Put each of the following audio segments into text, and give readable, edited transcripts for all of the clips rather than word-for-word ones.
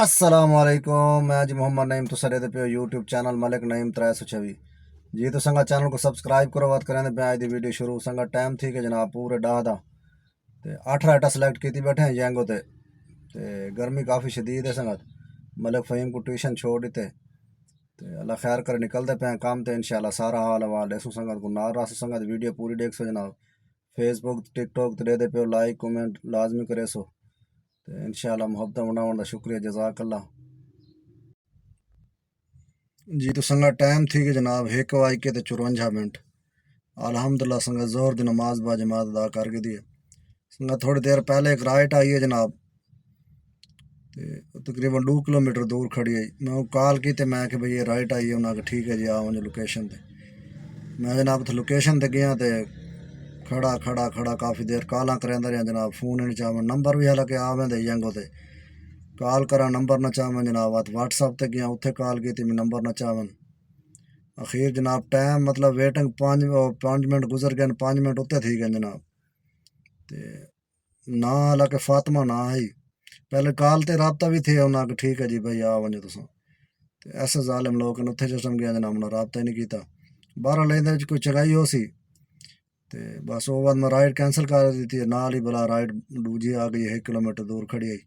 अस्सलाम वालेकुम। मैं जी मोहम्मद नईम तो सरे पे यूट्यूब चैनल मलिक नईम 326 जी। तो संगा चैनल को सब्सक्राइब करो। बात करें पे आज दी वीडियो शुरू संगा टाइम थी कि जनाब पूरे डाह दा ते 8 राइटा सिलेक्ट की बैठे हैं जैंगो ते गर्मी काफ़ी शदीद है संगत। मलिक फ़हीम को ट्यूशन छोड़ देते ते अल्लाह खैर कर निकलते पे काम ते इंशाल्लाह सारा हाल हवाल ऐसो संगत को नार रास संगत वीडियो पूरी देख सो जनाब। फेसबुक टिकटॉक ते दे पे लाइक कमेंट लाजमी करे सो तो इंशाल्लाह मुहब्बत बनाने शुक्रिया जज़ाकल्लाह जी। तो संगा टाइम थी कि जनाब 1:54 अल्हम्दुलिल्लाह संगा जोर दी नमाज बा जमात अदा करके दी संगा। थोड़ी देर पहले एक राइट आई है जनाब ते तकरीबन 2 किलोमीटर दूर खड़ी आई। मैं कॉल की ते मैं कि भाई ये राइट आई है। उन्हें आखा ठीक है जी आओ मुझे लोकेशन ते मैं जनाब तो लोकेशन ते गया ते खड़ा खड़ा खड़ा काफ़ी देर कॉल करेंदा रहा जनाब। फ़ोन नहीं चाह नंबर भी हालांकि आवें दे जंगो ते कॉल करा नंबर ना चावन जनाब। व्हाट्सअप ते गया उत्थे कॉल की थी मैं नंबर ना चावन। अखीर जनाब टाइम मतलब वेटिंग 5 मिनट गुजर गए 5 मिनट उत्ते थी गए जनाब। ते ना हालांकि फातिमा ना आई पहले कॉल ते रबता भी थे उन्हें ठीक है जी भाई आ वजो तुस ऐसे जालिम लोग उत्थे जिसम गया जनाब उन्हें रबता ही नहीं किया। बारह लेंदे कोई चगाई हो सी ते बस वो बाद मैं राइड कैंसल कर दी थी नाल ही भला राइड दूजी आ गई 1 किलोमीटर दूर खड़ी आई।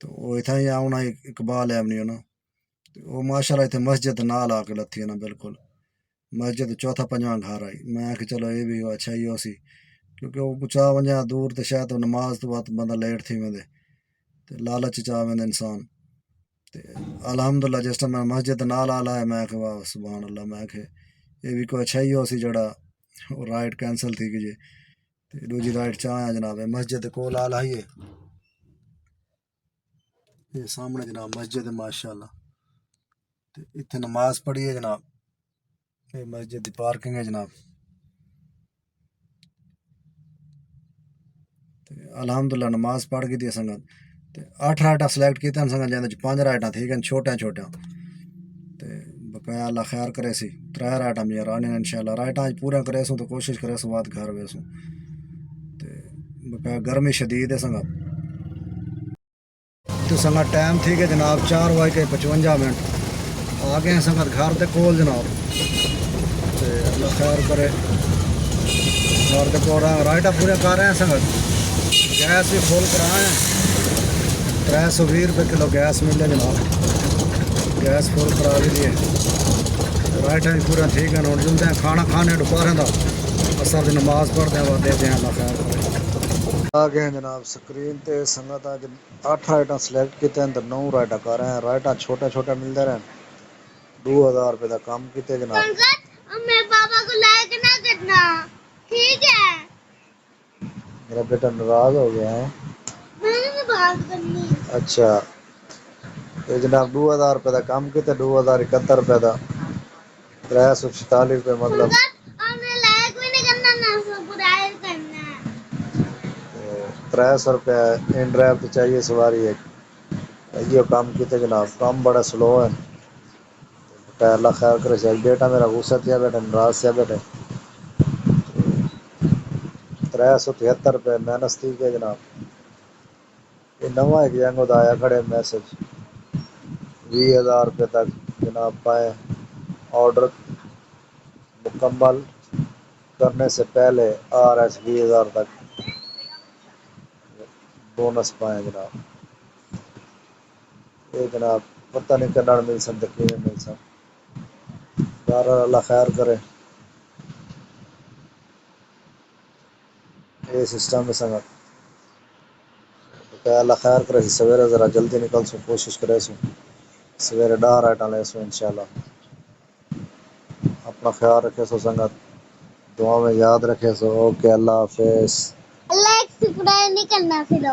तो वो इतना ही आना इकबाल एवन्यू ना वो माशाल्लाह इतने मस्जिद नाल आके लथी है ना बिल्कुल मस्जिद चौथा पंजवा घर आई। मैं कि चलो ये भी अच्छा ही हो सी क्योंकि वो चा वजा दूर तो शायद नमाज तो बाद बंदा लेट थी वेंदे ते लालच चा वेंदे इंसान ते अल्हम्दुलिल्लाह जिस टाइम मैं मस्जिद नाल आला है मैं कि वाह सुभान अल्लाह मैं कि ये भी कोई अच्छा ही हो सी जड़ा राइड कैंसल थी कि जी ते दूजी राइड चा आया जनाब मस्जिद कोल आला ही है ये सामने जनाब मस्जिद है माशाल्लाह। ते इत्थे नमाज पढ़ी है जनाब। ये मस्जिद की पार्किंग है जनाब। अल्हम्दुलिल्लाह नमाज पढ़ के दी संगत ते 8 राइटा सिलेक्ट किया संगत जैसे 5 राइटा थी गई छोटे छोटे ते बकाया अल्लाह खैर करे सी 3 राइटा मेरा राने इंशाल्लाह राइटा पूरा करे सूँ तो कोशिश करे सूँ बात घर वेसूँ ते बकाया गर्मी शदीद है संगत। तो संगत टाइम थी कि जनाब 4:55 आ गए हैं संगत घर के कोल जनाब। ते अल्लाह खैर करे घर के कोल राइटा पूरे कर रहे हैं संगत। गैस भी फुल कराए हैं 320 रुपये किलो गैस मिले जनाब। गैस फुल करा भी दिए राइटा भी पूरा ठीक है। हम जुलते हैं खाना खाने दोपहर का असर की नमाज पढ़ते हैं वह देते हैं अल्लाह खैर करे। आ गए हैं जनाब स्क्रीन ते संगत अज 8 राइटा सिलेक्ट किए तो 9 राइटा कर रहे हैं। राइटा छोटे छोटे मिलते रहे 2000 रुपये का काम किए जनाब। मेरे पापा को लाइक ना करना ठीक है। मेरा बेटा नाराज हो गया है मैंने भी बात करनी है। अच्छा तो जनाब 2000 रुपये का काम किया 2071 रुपये का 346 रुपये मतलब 300 रुपये इन ड्राइव तो चाहिए सवारी एक ये काम किए जनाब। काम बड़ा स्लो है बेटा अल्लाह खैर करे चाहिए। बेटा मेरा गुस्सा थिया बेटा नाराज से बेटे 373 रुपये मेहनत थी है जनाब। ये नवा एक जंगो आया खड़े मैसेज 20,000 रुपये तक जनाब पाए ऑर्डर मुकम्मल करने से पहले RS 20,000 तक बोनस पाए जनाब। ये जनाब पता नहीं कन्नड़ मिल सकते कि मिल सकते यार अल्लाह खैर करे। ये सिस्टम में संगत तो अल्लाह खैर करे सवेरे ज़रा जल्दी निकल सो कोशिश करे सो सवेरे 10 राइटा ले सो इंशाल्लाह। अपना ख्याल रखे सो संगत दुआ में याद रखे सो। ओके अल्लाह हाफिज़। लाइक सब्सक्राइब नहीं करना फिर